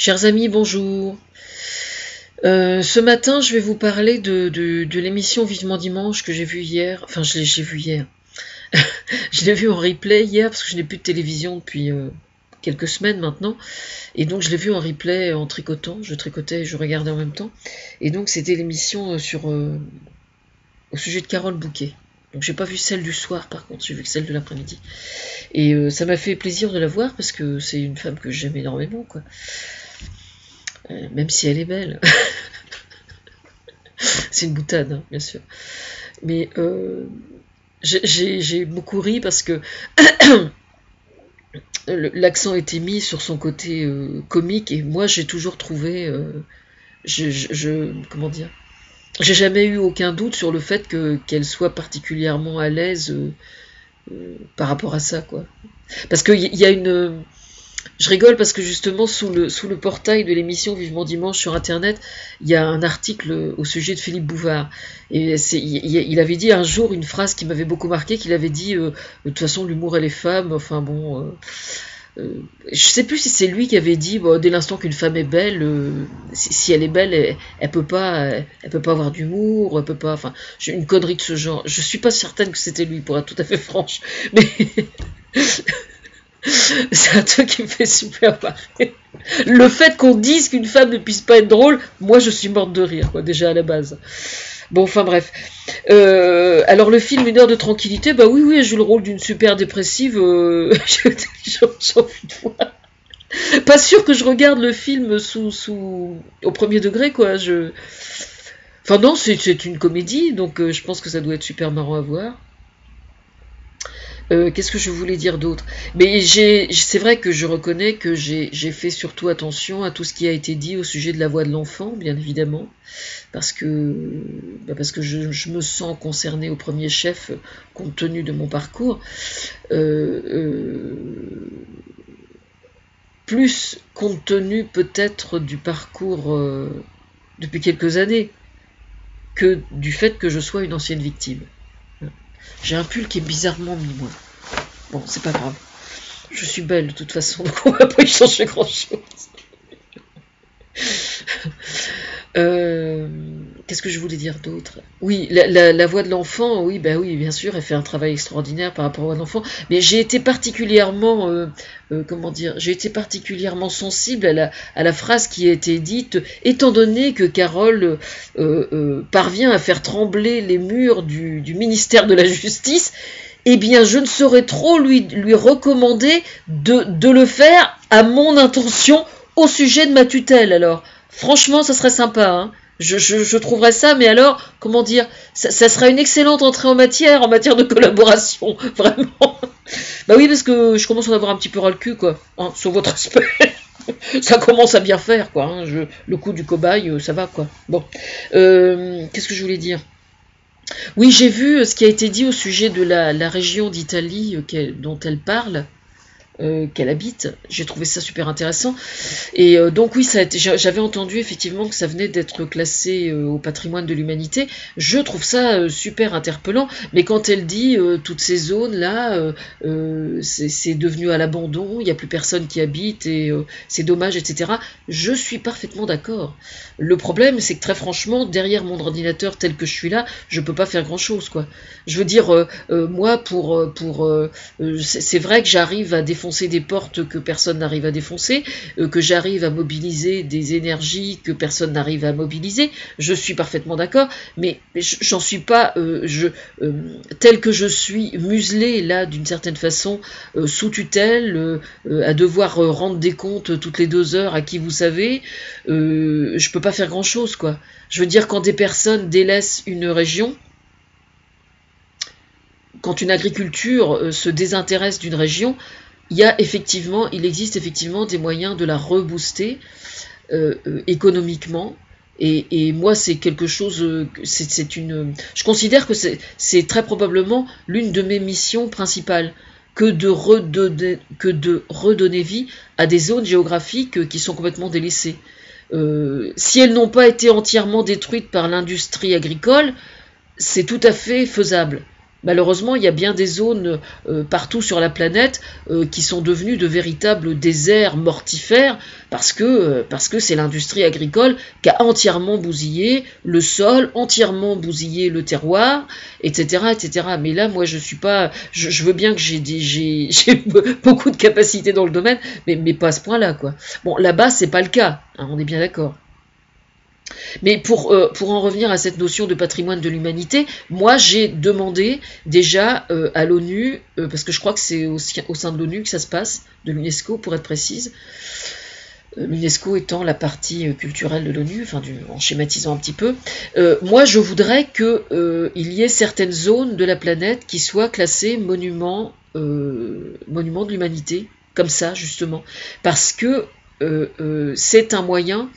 Chers amis, bonjour. Ce matin, je vais vous parler de l'émission Vivement Dimanche que j'ai vue hier. Enfin, j'ai vu hier. Je l'ai vue en replay hier parce que je n'ai plus de télévision depuis quelques semaines maintenant. Et donc, je l'ai vue en replay en tricotant. Je tricotais et je regardais en même temps. Et donc, c'était l'émission au sujet de Carole Bouquet. Donc, j'ai pas vu celle du soir, par contre, j'ai vu que celle de l'après-midi. Et ça m'a fait plaisir de la voir parce que c'est une femme que j'aime énormément, quoi. Même si elle est belle. C'est une boutade, hein, bien sûr. Mais j'ai beaucoup ri parce que l'accent était mis sur son côté comique et moi j'ai toujours trouvé, comment dire, j'ai jamais eu aucun doute sur le fait qu'elle soit particulièrement à l'aise par rapport à ça, quoi. Parce qu'il y a une... Je rigole parce que justement sous le portail de l'émission Vivement Dimanche sur internet, il y a un article au sujet de Philippe Bouvard. Et il avait dit un jour une phrase qui m'avait beaucoup marqué, qu'il avait dit de toute façon l'humour et les femmes, enfin bon, je sais plus si c'est lui qui avait dit bon, dès l'instant qu'une femme est belle, si elle est belle, elle peut pas avoir d'humour, elle peut pas, enfin une connerie de ce genre. Je suis pas certaine que c'était lui, pour être tout à fait franche, mais c'est un truc qui me fait super marrer. Le fait qu'on dise qu'une femme ne puisse pas être drôle, moi je suis morte de rire, quoi, déjà à la base. Bon, enfin bref. Alors le film Une heure de tranquillité, bah oui, elle joue le rôle d'une super dépressive. J'en fais une fois. Pas sûr que je regarde le film au premier degré, quoi. Enfin non, c'est une comédie, donc je pense que ça doit être super marrant à voir. Qu'est-ce que je voulais dire d'autre? Mais c'est vrai que je reconnais que j'ai fait surtout attention à tout ce qui a été dit au sujet de la voix de l'enfant, bien évidemment, parce que je me sens concernée au premier chef, compte tenu de mon parcours, plus compte tenu peut-être du parcours depuis quelques années, que du fait que je sois une ancienne victime. J'ai un pull qui est bizarrement mis, moi. Bon, c'est pas grave. Je suis belle de toute façon, donc on va pas y changer grand chose. Qu'est-ce que je voulais dire d'autre? Oui, la voix de l'enfant, oui, ben oui, bien sûr, elle fait un travail extraordinaire par rapport à l'enfant. Mais j'ai été particulièrement, comment dire, j'ai été particulièrement sensible à la phrase qui a été dite, étant donné que Carole parvient à faire trembler les murs du ministère de la Justice. Eh bien, je ne saurais trop lui recommander de le faire à mon intention au sujet de ma tutelle, alors. Franchement, ça serait sympa, hein. Je trouverais ça, mais alors, comment dire, ça sera une excellente entrée en matière de collaboration, vraiment. Bah oui, parce que je commence à en avoir un petit peu ras le cul, quoi, hein, sur votre aspect. Ça commence à bien faire, quoi, hein, le coup du cobaye, ça va, quoi. Bon, qu'est-ce que je voulais dire? Oui, j'ai vu ce qui a été dit au sujet de la région d'Italie dont elle parle, qu'elle habite. J'ai trouvé ça super intéressant. Et donc oui, j'avais entendu effectivement que ça venait d'être classé au patrimoine de l'humanité. Je trouve ça super interpellant. Mais quand elle dit toutes ces zones-là, c'est devenu à l'abandon, il n'y a plus personne qui habite et c'est dommage, etc. Je suis parfaitement d'accord. Le problème, c'est que très franchement, derrière mon ordinateur tel que je suis là, je peux pas faire grand-chose, quoi. Je veux dire, moi, c'est vrai que j'arrive à défoncer des portes que personne n'arrive à défoncer, que j'arrive à mobiliser des énergies que personne n'arrive à mobiliser, je suis parfaitement d'accord, mais j'en suis pas, tel que je suis muselé là d'une certaine façon, sous tutelle, à devoir rendre des comptes toutes les 2 heures à qui vous savez, je peux pas faire grand chose, quoi. Je veux dire, quand des personnes délaissent une région, quand une agriculture se désintéresse d'une région, il existe effectivement des moyens de la rebooster économiquement. Et moi, c'est quelque chose, je considère que c'est très probablement l'une de mes missions principales, que de redonner vie à des zones géographiques qui sont complètement délaissées. Si elles n'ont pas été entièrement détruites par l'industrie agricole, c'est tout à fait faisable. Malheureusement, il y a bien des zones partout sur la planète qui sont devenues de véritables déserts mortifères parce que c'est l'industrie agricole qui a entièrement bousillé le sol, entièrement bousillé le terroir, etc., etc. Mais là, moi, je suis pas, je veux bien que j'ai beaucoup de capacités dans le domaine, mais pas à ce point-là, quoi. Bon, là-bas, c'est pas le cas, hein, on est bien d'accord. Mais pour en revenir à cette notion de patrimoine de l'humanité, moi j'ai demandé déjà à l'ONU, parce que je crois que c'est au sein de l'ONU que ça se passe, de l'UNESCO pour être précise, l'UNESCO étant la partie culturelle de l'ONU, enfin en schématisant un petit peu, moi je voudrais qu'il y ait certaines zones de la planète qui soient classées monuments de l'humanité, comme ça justement, parce que c'est un moyen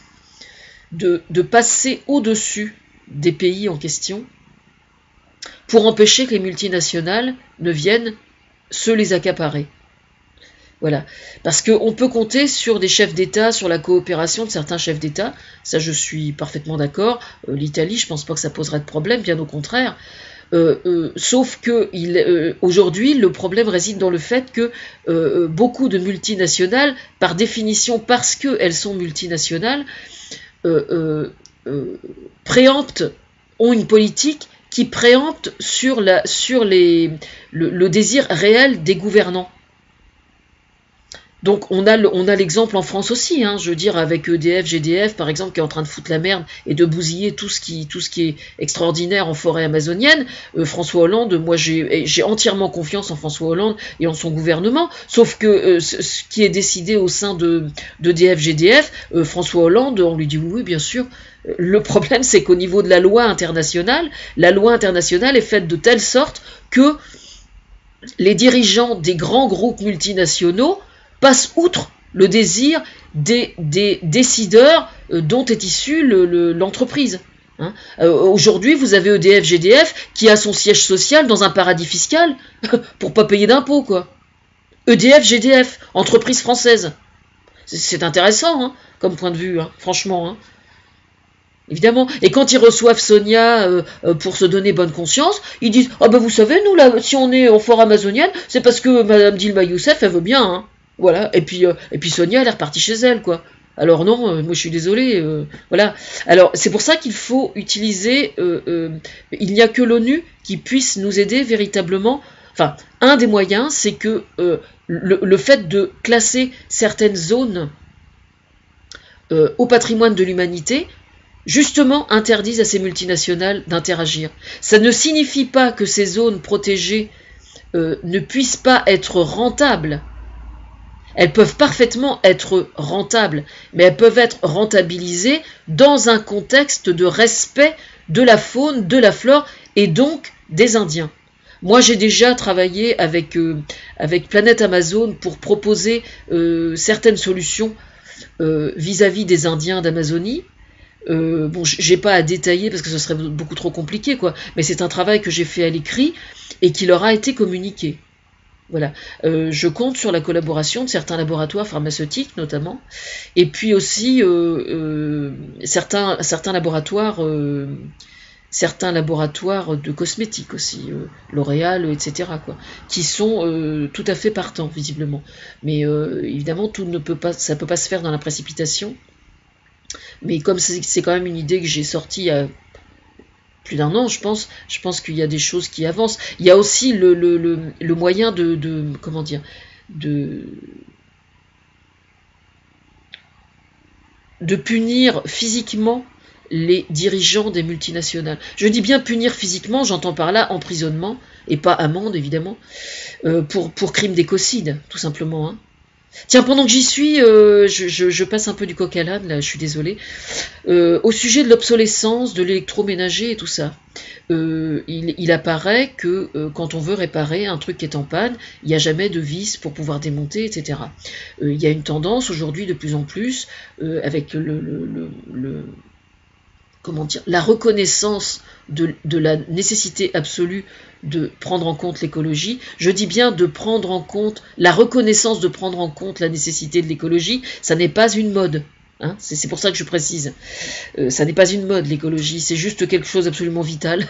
de passer au-dessus des pays en question pour empêcher que les multinationales ne viennent se les accaparer. Voilà. Parce qu'on peut compter sur des chefs d'État, sur la coopération de certains chefs d'État, ça je suis parfaitement d'accord. L'Italie, je pense pas que ça poserait de problème, bien au contraire. Sauf que aujourd'hui, le problème réside dans le fait que beaucoup de multinationales, par définition, parce qu'elles sont multinationales, préemptent, ont une politique qui préempte sur le désir réel des gouvernants. Donc on a l'exemple en France aussi, hein, je veux dire avec EDF, GDF par exemple qui est en train de foutre la merde et de bousiller tout ce qui est extraordinaire en forêt amazonienne. François Hollande, moi j'ai entièrement confiance en François Hollande et en son gouvernement, sauf que ce qui est décidé au sein d'EDF, GDF, François Hollande, on lui dit oui bien sûr. Le problème c'est qu'au niveau de la loi internationale est faite de telle sorte que les dirigeants des grands groupes multinationaux passe outre le désir des décideurs dont est issue l'entreprise. Hein. Aujourd'hui, vous avez EDF, GDF qui a son siège social dans un paradis fiscal pour pas payer d'impôts, quoi. EDF, GDF, entreprise française. C'est intéressant, hein, comme point de vue, hein, franchement. Hein. Évidemment. Et quand ils reçoivent Sonia pour se donner bonne conscience, ils disent « Ah ben vous savez, nous, là, si on est en forêt amazonienne, c'est parce que Madame Dilma Youssef, elle veut bien, hein. » Voilà, et puis Sonia, elle est repartie chez elle, quoi. Alors non, moi je suis désolée, voilà. Alors c'est pour ça qu'il faut utiliser, il n'y a que l'ONU qui puisse nous aider véritablement. Enfin, un des moyens, c'est que le fait de classer certaines zones au patrimoine de l'humanité, justement interdise à ces multinationales d'interagir. Ça ne signifie pas que ces zones protégées ne puissent pas être rentables. Elles peuvent parfaitement être rentables, mais elles peuvent être rentabilisées dans un contexte de respect de la faune, de la flore et donc des Indiens. Moi, j'ai déjà travaillé avec Planète Amazon pour proposer certaines solutions vis-à-vis des Indiens d'Amazonie. Bon, j'ai pas à détailler parce que ce serait beaucoup trop compliqué, quoi. Mais c'est un travail que j'ai fait à l'écrit et qui leur a été communiqué. Voilà. Je compte sur la collaboration de certains laboratoires pharmaceutiques notamment, et puis aussi certains laboratoires de cosmétiques aussi, L'Oréal, etc. quoi, qui sont tout à fait partants visiblement. Mais évidemment ça peut pas se faire dans la précipitation. Mais comme c'est quand même une idée que j'ai sortie il y a plus d'un an, je pense qu'il y a des choses qui avancent. Il y a aussi le moyen comment dire, de punir physiquement les dirigeants des multinationales. Je dis bien punir physiquement, j'entends par là emprisonnement, et pas amende évidemment, pour crime d'écocide, tout simplement. Hein. Tiens, pendant que j'y suis, je passe un peu du coq à l'âne, là, je suis désolée. Au sujet de l'obsolescence, de l'électroménager et tout ça, il apparaît que quand on veut réparer un truc qui est en panne, il n'y a jamais de vis pour pouvoir démonter, etc. Il y a une tendance aujourd'hui de plus en plus, avec comment dire, la reconnaissance de la nécessité absolue de prendre en compte l'écologie. Je dis bien de prendre en compte, la reconnaissance de prendre en compte la nécessité de l'écologie, ça n'est pas une mode. Hein, c'est pour ça que je précise. Ça n'est pas une mode, l'écologie, c'est juste quelque chose d'absolument vital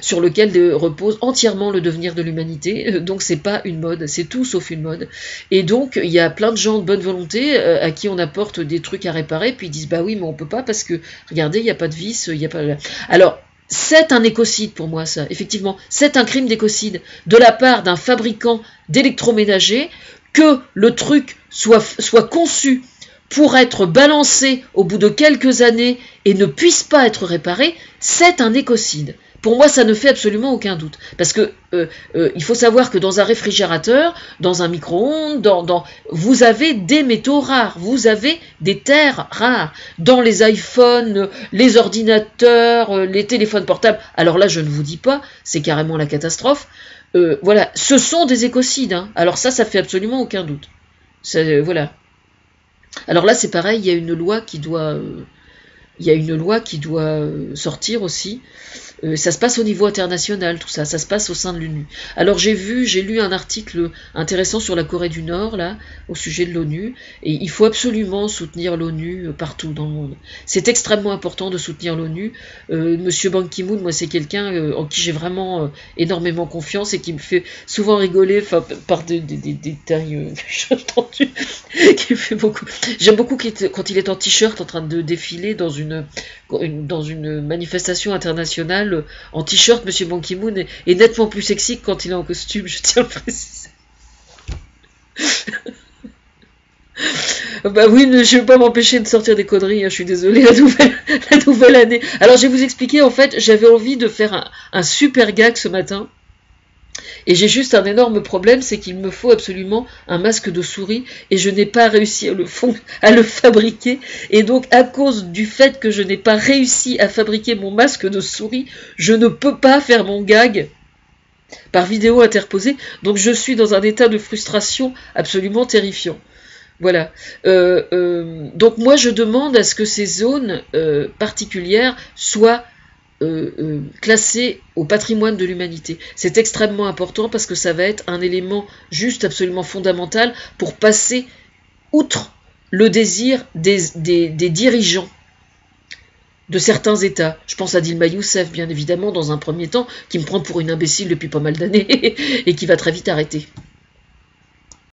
sur lequel repose entièrement le devenir de l'humanité. Donc c'est pas une mode, c'est tout sauf une mode. Et donc il y a plein de gens de bonne volonté à qui on apporte des trucs à réparer, puis ils disent bah oui mais on peut pas parce que regardez il n'y a pas de vis, il y a pas. Alors c'est un écocide pour moi ça, effectivement, c'est un crime d'écocide de la part d'un fabricant d'électroménager que le truc soit conçu pour être balancé au bout de quelques années et ne puisse pas être réparé, c'est un écocide. Pour moi, ça ne fait absolument aucun doute. Parce que il faut savoir que dans un réfrigérateur, dans un micro-ondes, vous avez des métaux rares, vous avez des terres rares. Dans les iPhones, les ordinateurs, les téléphones portables, alors là, je ne vous dis pas, c'est carrément la catastrophe. Voilà, ce sont des écocides. Hein. Alors ça fait absolument aucun doute. Voilà. Alors là, c'est pareil, il y a une loi qui doit sortir aussi. Ça se passe au niveau international, tout ça se passe au sein de l'ONU. Alors j'ai lu un article intéressant sur la Corée du Nord, là, au sujet de l'ONU, et il faut absolument soutenir l'ONU partout dans le monde. C'est extrêmement important de soutenir l'ONU. Monsieur Ban Ki-moon, moi c'est quelqu'un en qui j'ai vraiment énormément confiance et qui me fait souvent rigoler par des détails que j'ai entendus, qui me fait beaucoup. J'aime beaucoup quand il est en t-shirt en train de défiler dans une manifestation internationale en t-shirt. Monsieur Ban Ki-moon est nettement plus sexy que quand il est en costume, je tiens à le préciser. Bah oui, je ne vais pas m'empêcher de sortir des conneries, hein, je suis désolée, la nouvelle année. Alors je vais vous expliquer, en fait, j'avais envie de faire un super gag ce matin. Et j'ai juste un énorme problème, c'est qu'il me faut absolument un masque de souris et je n'ai pas réussi à le fabriquer. Et donc, à cause du fait que je n'ai pas réussi à fabriquer mon masque de souris, je ne peux pas faire mon gag par vidéo interposée. Donc, je suis dans un état de frustration absolument terrifiant. Voilà. Donc, moi, je demande à ce que ces zones particulières soient classé au patrimoine de l'humanité. C'est extrêmement important parce que ça va être un élément juste absolument fondamental pour passer outre le désir des dirigeants de certains États. Je pense à Dilma Youssef, bien évidemment, dans un premier temps, qui me prend pour une imbécile depuis pas mal d'années et qui va très vite arrêter.